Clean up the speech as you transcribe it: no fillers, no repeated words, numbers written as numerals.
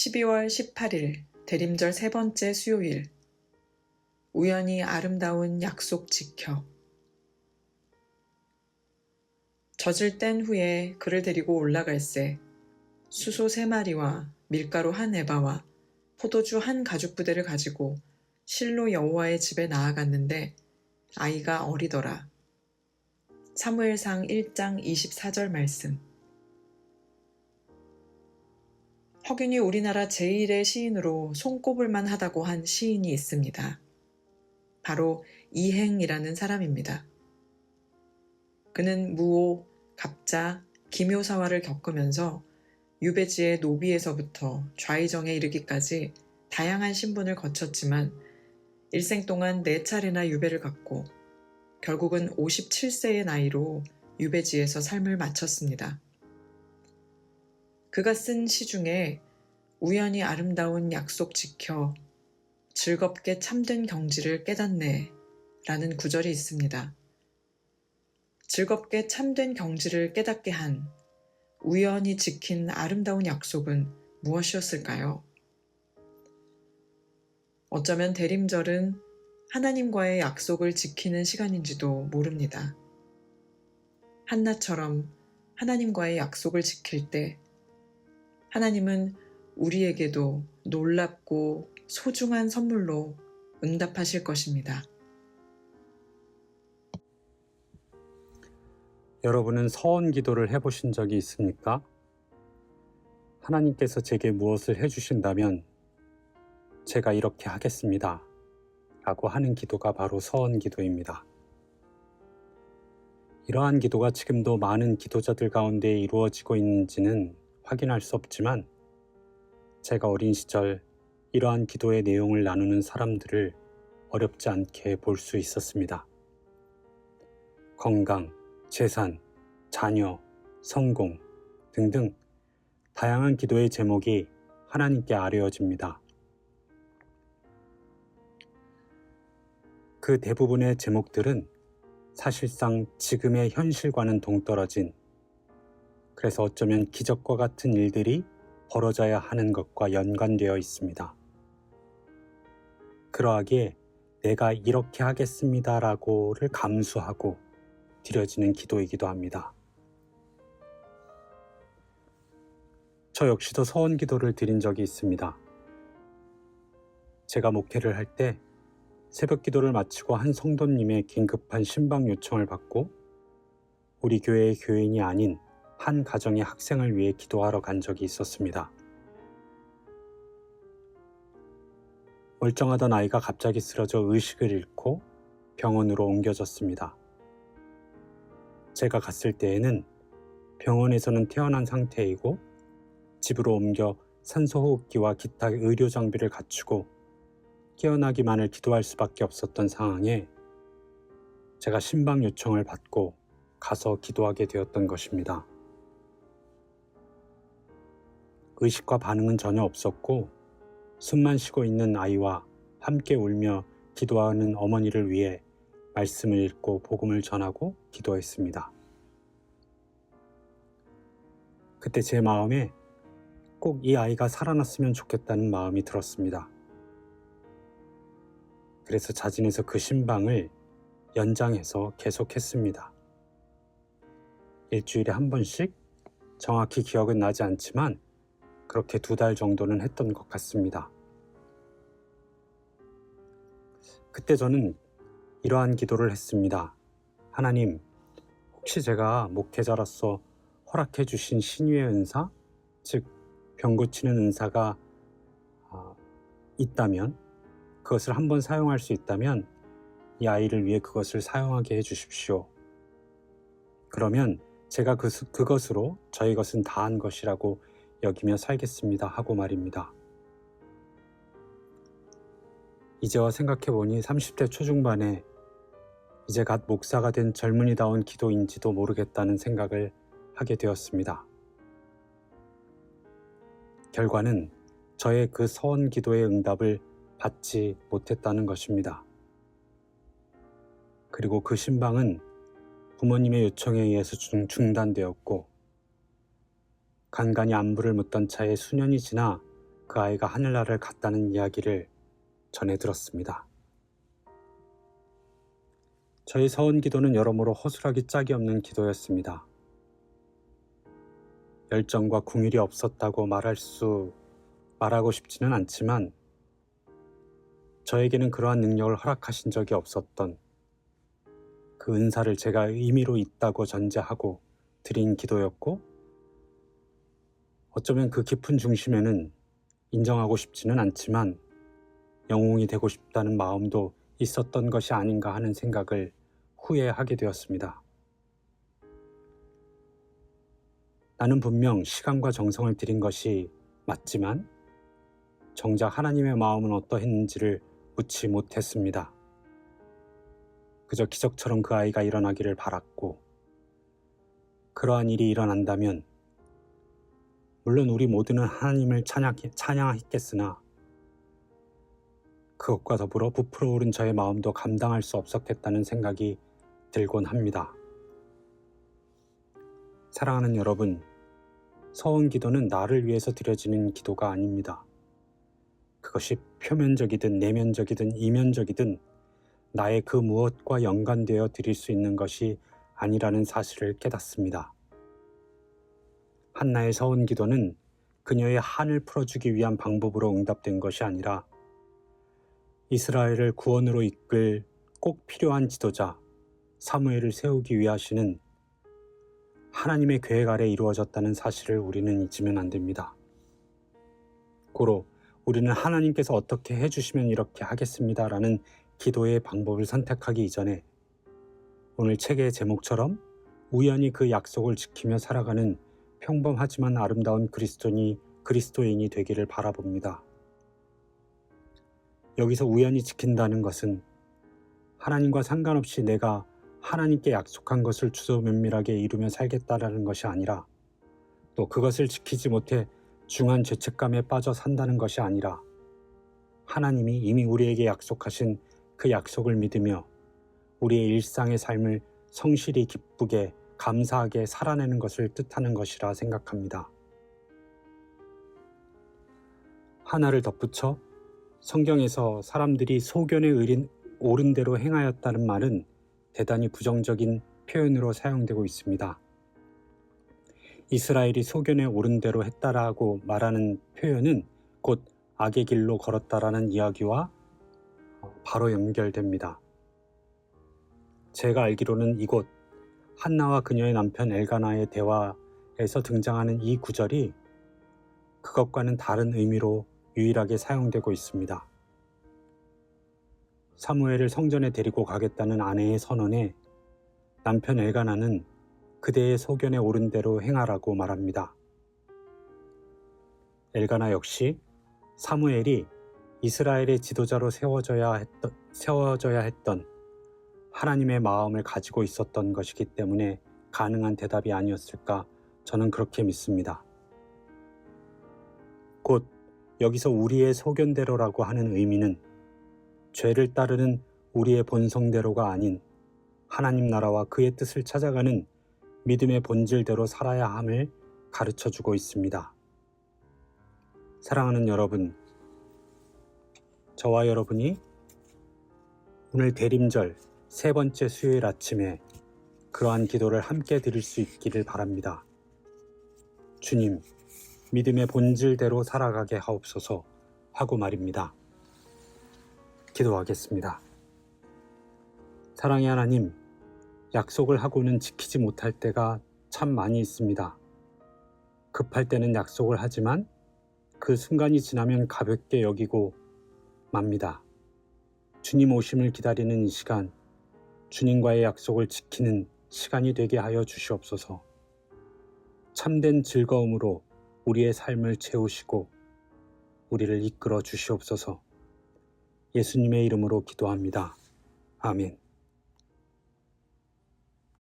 12월 18일 대림절 세 번째 수요일. 우연히 아름다운 약속 지켜. 젖을 뗀 후에 그를 데리고 올라갈새 수소 3마리와 밀가루 1에바와 포도주 1가죽부대를 가지고 실로 여호와의 집에 나아갔는데 아이가 어리더라. 사무엘상 1장 24절 말씀. 허균이 우리나라 제1의 시인으로 손꼽을만 하다고 한 시인이 있습니다. 바로 이행이라는 사람입니다. 그는 무오, 갑자, 기묘사화를 겪으면서 유배지의 노비에서부터 좌의정에 이르기까지 다양한 신분을 거쳤지만 일생 동안 4차례나 유배를 갔고 결국은 57세의 나이로 유배지에서 삶을 마쳤습니다. 그가 쓴 시 중에 우연히 아름다운 약속 지켜 즐겁게 참된 경지를 깨닫네 라는 구절이 있습니다. 즐겁게 참된 경지를 깨닫게 한 우연히 지킨 아름다운 약속은 무엇이었을까요? 어쩌면 대림절은 하나님과의 약속을 지키는 시간인지도 모릅니다. 한나처럼 하나님과의 약속을 지킬 때 하나님은 우리에게도 놀랍고 소중한 선물로 응답하실 것입니다. 여러분은 서원 기도를 해보신 적이 있습니까? 하나님께서 제게 무엇을 해주신다면 제가 이렇게 하겠습니다 라고 하는 기도가 바로 서원 기도입니다. 이러한 기도가 지금도 많은 기도자들 가운데 이루어지고 있는지는 확인할 수 없지만 제가 어린 시절 이러한 기도의 내용을 나누는 사람들을 어렵지 않게 볼 수 있었습니다. 건강, 재산, 자녀, 성공 등등 다양한 기도의 제목이 하나님께 아뢰어집니다. 그 대부분의 제목들은 사실상 지금의 현실과는 동떨어진, 그래서 어쩌면 기적과 같은 일들이 벌어져야 하는 것과 연관되어 있습니다. 그러하기에 내가 이렇게 하겠습니다라고를 감수하고 드려지는 기도이기도 합니다. 저 역시도 서원 기도를 드린 적이 있습니다. 제가 목회를 할 때 새벽 기도를 마치고 한 성도님의 긴급한 신방 요청을 받고 우리 교회의 교인이 아닌 한 가정의 학생을 위해 기도하러 간 적이 있었습니다. 멀쩡하던 아이가 갑자기 쓰러져 의식을 잃고 병원으로 옮겨졌습니다. 제가 갔을 때에는 병원에서는 태어난 상태이고 집으로 옮겨 산소호흡기와 기타 의료 장비를 갖추고 깨어나기만을 기도할 수밖에 없었던 상황에 제가 신방 요청을 받고 가서 기도하게 되었던 것입니다. 의식과 반응은 전혀 없었고 숨만 쉬고 있는 아이와 함께 울며 기도하는 어머니를 위해 말씀을 읽고 복음을 전하고 기도했습니다. 그때 제 마음에 꼭 이 아이가 살아났으면 좋겠다는 마음이 들었습니다. 그래서 자진해서 그 신방을 연장해서 계속했습니다. 일주일에 한 번씩, 정확히 기억은 나지 않지만 그렇게 2달 정도는 했던 것 같습니다. 그때 저는 이러한 기도를 했습니다. 하나님, 혹시 제가 목회자로서 허락해 주신 신유의 은사, 즉 병 고치는 은사가 있다면, 그것을 한번 사용할 수 있다면 이 아이를 위해 그것을 사용하게 해 주십시오. 그러면 제가 그것으로 저희 것은 다한 것이라고 여기며 살겠습니다 하고 말입니다. 이제와 생각해보니 30대 초중반에 이제 갓 목사가 된 젊은이다운 기도인지도 모르겠다는 생각을 하게 되었습니다. 결과는 저의 그 서원 기도의 응답을 받지 못했다는 것입니다. 그리고 그 신방은 부모님의 요청에 의해서 중단되었고 간간히 안부를 묻던 차에 수년이 지나 그 아이가 하늘나라를 갔다는 이야기를 전해 들었습니다. 저희 서원 기도는 여러모로 허술하기 짝이 없는 기도였습니다. 열정과 궁율이 없었다고 말하고 싶지는 않지만 저에게는 그러한 능력을 허락하신 적이 없었던 그 은사를 제가 의미로 있다고 전제하고 드린 기도였고, 어쩌면 그 깊은 중심에는 인정하고 싶지는 않지만 영웅이 되고 싶다는 마음도 있었던 것이 아닌가 하는 생각을 후회하게 되었습니다. 나는 분명 시간과 정성을 들인 것이 맞지만 정작 하나님의 마음은 어떠했는지를 묻지 못했습니다. 그저 기적처럼 그 아이가 일어나기를 바랐고, 그러한 일이 일어난다면 물론 우리 모두는 하나님을 찬양했겠으나 그것과 더불어 부풀어 오른 저의 마음도 감당할 수 없었겠다는 생각이 들곤 합니다. 사랑하는 여러분, 서원 기도는 나를 위해서 드려지는 기도가 아닙니다. 그것이 표면적이든 내면적이든 이면적이든 나의 그 무엇과 연관되어 드릴 수 있는 것이 아니라는 사실을 깨닫습니다. 한나의 서원 기도는 그녀의 한을 풀어주기 위한 방법으로 응답된 것이 아니라 이스라엘을 구원으로 이끌 꼭 필요한 지도자 사무엘을 세우기 위하시는 하나님의 계획 아래 이루어졌다는 사실을 우리는 잊으면 안 됩니다. 고로 우리는 하나님께서 어떻게 해주시면 이렇게 하겠습니다라는 기도의 방법을 선택하기 이전에 오늘 책의 제목처럼 우연히 그 약속을 지키며 살아가는 평범하지만 아름다운 그리스도인이 되기를 바라봅니다. 여기서 우연히 지킨다는 것은 하나님과 상관없이 내가 하나님께 약속한 것을 주소 면밀하게 이루며 살겠다라는 것이 아니라, 또 그것을 지키지 못해 중한 죄책감에 빠져 산다는 것이 아니라 하나님이 이미 우리에게 약속하신 그 약속을 믿으며 우리의 일상의 삶을 성실히 기쁘게 감사하게 살아내는 것을 뜻하는 것이라 생각합니다. 하나를 덧붙여 성경에서 사람들이 소견에 옳은 대로 행하였다는 말은 대단히 부정적인 표현으로 사용되고 있습니다. 이스라엘이 소견에 옳은 대로 했다라고 말하는 표현은 곧 악의 길로 걸었다라는 이야기와 바로 연결됩니다. 제가 알기로는 이곳 한나와 그녀의 남편 엘가나의 대화에서 등장하는 이 구절이 그것과는 다른 의미로 유일하게 사용되고 있습니다. 사무엘을 성전에 데리고 가겠다는 아내의 선언에 남편 엘가나는 그대의 소견에 옳은 대로 행하라고 말합니다. 엘가나 역시 사무엘이 이스라엘의 지도자로 세워져야 했던 하나님의 마음을 가지고 있었던 것이기 때문에 가능한 대답이 아니었을까 저는 그렇게 믿습니다. 곧 여기서 우리의 소견대로라고 하는 의미는 죄를 따르는 우리의 본성대로가 아닌 하나님 나라와 그의 뜻을 찾아가는 믿음의 본질대로 살아야 함을 가르쳐주고 있습니다. 사랑하는 여러분, 저와 여러분이 오늘 대림절 세 번째 수요일 아침에 그러한 기도를 함께 드릴 수 있기를 바랍니다. 주님, 믿음의 본질대로 살아가게 하옵소서 하고 말입니다. 기도하겠습니다. 사랑의 하나님, 약속을 하고는 지키지 못할 때가 참 많이 있습니다. 급할 때는 약속을 하지만 그 순간이 지나면 가볍게 여기고 맙니다. 주님 오심을 기다리는 이 시간, 주님과의 약속을 지키는 시간이 되게 하여 주시옵소서. 참된 즐거움으로 우리의 삶을 채우시고 우리를 이끌어 주시옵소서. 예수님의 이름으로 기도합니다. 아멘.